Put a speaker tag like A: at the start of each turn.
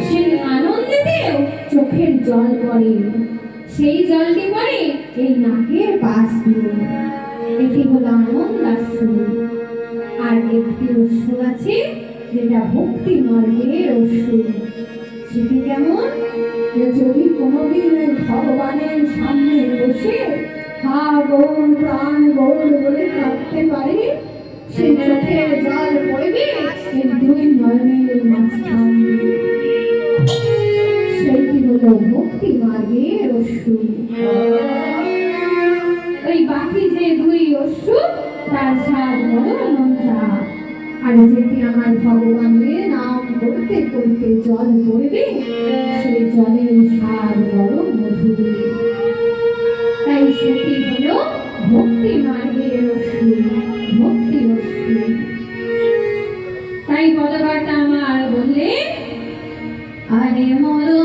A: সেই আনন্দেতেও চোখের জল পড়ে, সেই জলটি পড়ে এই নাকের পাশ দিয়ে। এটি হলো আনন্দাশ্রু। আর একটি অশ্রু আছে যেটা ভক্তি মার্গের অশ্রু। সেটি কেমন? যদি কোনোদিন ভগবানের সামনে বসে হা গৌর প্রাণ গৌর বলে কাঁদতে পারে, সেই চোখের জল পড়বে এই দুই নয়নের মাঝখান। সেইটি হলো ভক্তি মার্গের অশ্রু। ওই বাকি যে দুই অশ্রু তার স্বাদ বড় নোনতা। আর যেটি আমার ভগবানের নাম করতে করতে জল পড়বে, সেই জলের স্বাদ বড় মধুর। তাই সেটি হলো ভক্তি মার্গের অশ্রু, ভক্তি অশ্রু। তাই পদবার্তা আমার বললে, আরে মরো